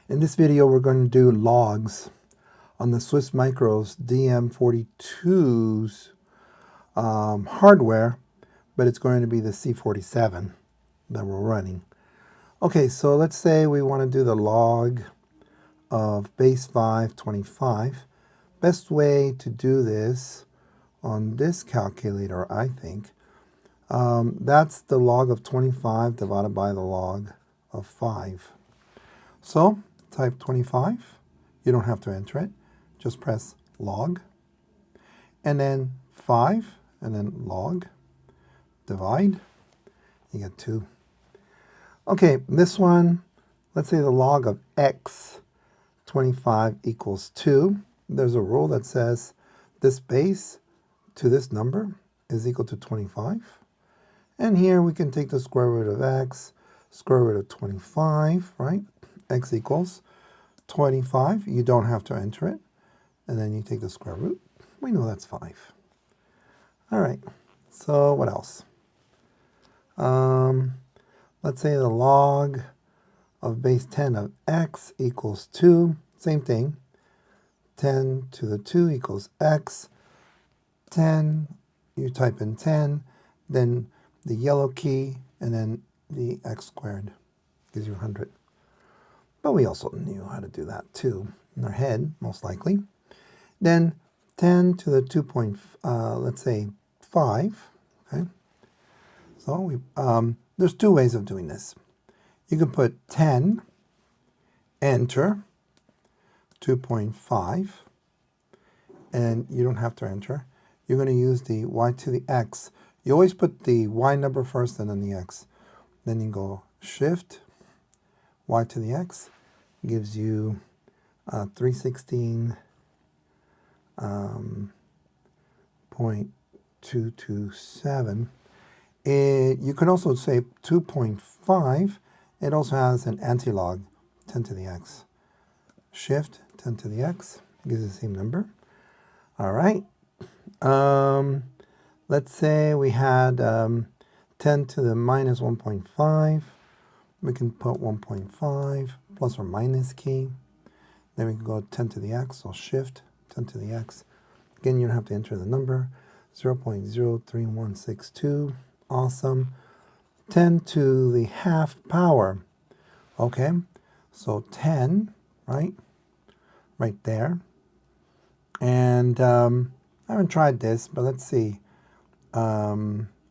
In this video, we're going to do logs on the Swiss Micro's DM42's hardware, but it's going to be the C47 that we're running. Okay, so let's say we want to do the log of base 5, 25. Best way to do this on this calculator, I think, that's the log of 25 divided by the log of 5. So type 25. You don't have to enter it. Just press log. And then 5, and then log. Divide. You get 2. Okay, this one, let's say the log of x 25 equals 2. There's a rule that says this base to this number is equal to 25. And here we can take the square root of x, square root of 25, right? X equals 25. You don't have to enter it. And then you take the square root. We know that's 5. All right. So what else? Let's say the log of base 10 of x equals 2. Same thing. 10 to the 2 equals x. 10, you type in 10, then the yellow key, and then the x squared gives you 100. But we also knew how to do that too in our head, most likely. Then 10 to the 2 let's say 5. Okay. So there's two ways of doing this. You can put 10, enter, 2.5, and you don't have to enter. You're going to use the y to the x. You always put the y number first and then the x. Then you go shift, y to the x, gives you 316.227. You can also say 2.5. It also has an antilog, 10 to the x. Shift, 10 to the x, gives the same number. All right. Let's say we had 10 to the minus 1.5. We can put 1.5 plus or minus key. Then we can go 10 to the x, so shift, 10 to the x. Again, you don't have to enter the number. 0.03162. Awesome. 10 to the half power. Okay, so 10, right? Right there. And I haven't tried this, but let's see. I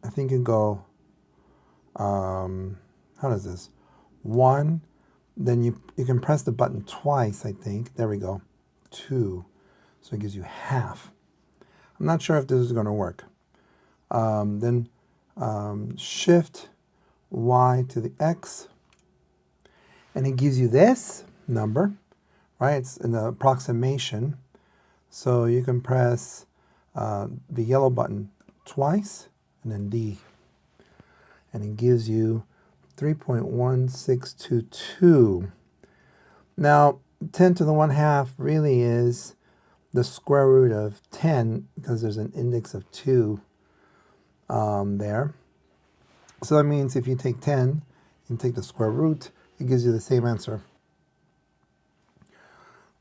think you go, how does this? 1, then you can press the button twice, I think. There we go. 2. So it gives you half. I'm not sure if this is going to work. Then shift y to the x, and it gives you this number, right? It's an approximation. So you can press the yellow button twice, and then D. And it gives you 3.1622. Now, 10 to the 1/2 really is the square root of 10, because there's an index of 2 there. So that means if you take 10 and take the square root, it gives you the same answer.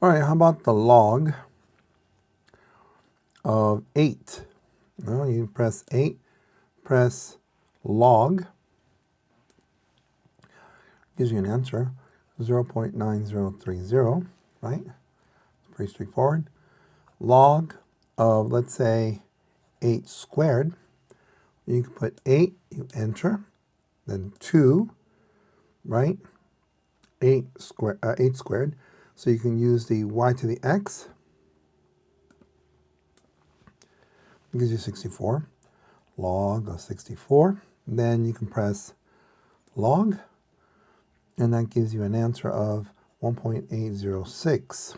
All right, how about the log of 8? Well, you press 8, press log, gives you an answer, 0.9030, right? It's pretty straightforward. Log of, let's say, 8 squared. You can put 8, you enter, then 2, right? 8 squared. So you can use the y to the x. It gives you 64. Log of 64. Then you can press log, and that gives you an answer of 1.806.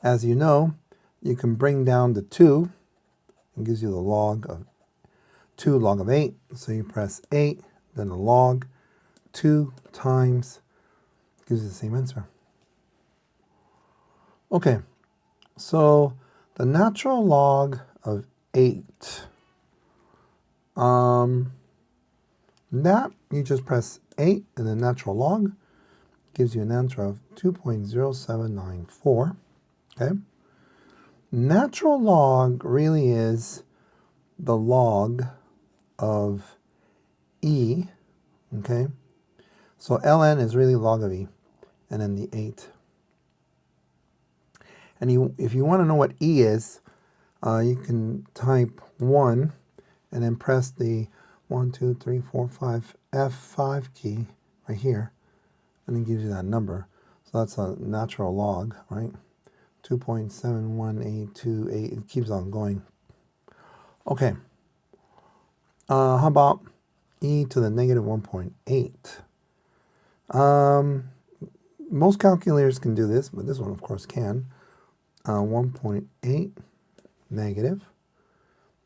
As you know, you can bring down the 2. It gives you the log of 2 log of 8. So you press 8, then the log, 2 times, gives you the same answer. Okay, so the natural log of 8. That, you just press 8 and then natural log. gives you an answer of 2.0794. Okay. Natural log really is the log of e. Okay. So ln is really log of e, and then the 8. And if you want to know what e is, you can type 1 and then press the 1, 2, 3, 4, 5, F5 key right here, and it gives you that number. So that's a natural log, right? 2.71828. It keeps on going. Okay. How about e to the negative 1.8? Most calculators can do this, but this one, of course, can. 1.8 negative.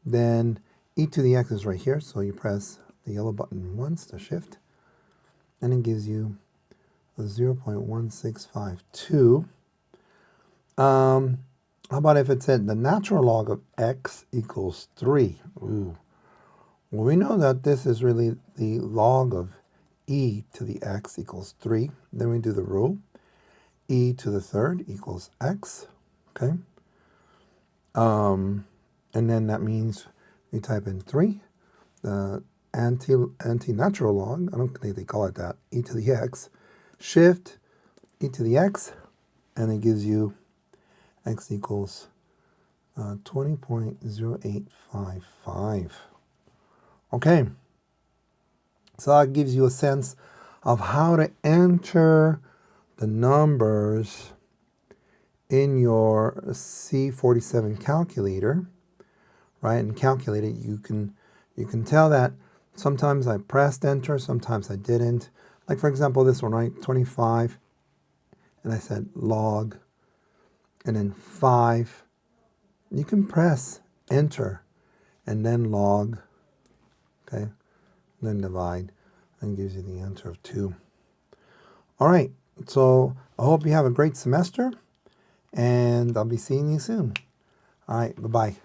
Then e to the x is right here, so you press the yellow button once to shift, and it gives you a 0.1652. How about if it said the natural log of x equals 3? Ooh. Well, we know that this is really the log of e to the x equals 3. Then we do the rule. E to the third equals x. Okay. And then that means we type in 3. The anti-natural log, I don't think they call it that, e to the x. Shift e to the x, and it gives you x equals 20.0855. Okay, so that gives you a sense of how to enter the numbers in your C47 calculator, right? And calculate it. You can tell that sometimes I pressed enter, sometimes I didn't. Like for example, this one, right? 25, and I said log, and then 5. You can press enter and then log, okay, and then divide, and gives you the answer of 2. All right, so I hope you have a great semester, and I'll be seeing you soon. All right, bye-bye.